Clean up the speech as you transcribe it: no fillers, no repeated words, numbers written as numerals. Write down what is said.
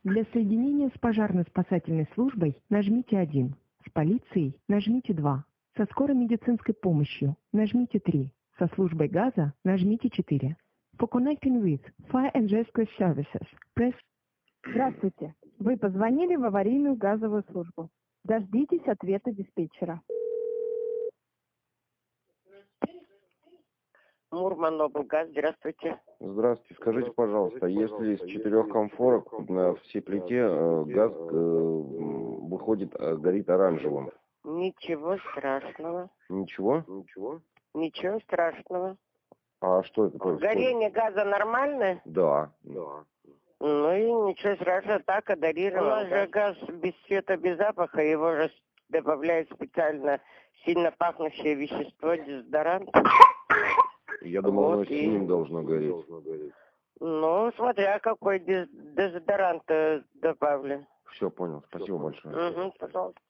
Для соединения с пожарно-спасательной службой нажмите 1. С полицией нажмите 2. Со скорой медицинской помощью нажмите 3. Со службой газа нажмите 4. For connecting with Fire and Rescue Services, press... Здравствуйте. Вы позвонили в аварийную газовую службу. Дождитесь ответа диспетчера. Мурман облгаз, здравствуйте. Здравствуйте. Скажите, пожалуйста, если из 4 комфорок на всей плите газ выходит, горит оранжевым? Ничего страшного. Ничего? Ничего страшного. А что это такое? Горение газа нормальное? Да. Ну и ничего страшного, так адарировано. У нас же газ без цвета, без запаха, его же добавляют специально сильно пахнущее вещество, дезодорант. Я думал, оно синим должно гореть. Ну, смотря какой дезодорант добавлен. Все, понял. Спасибо большое. Угу, пожалуйста.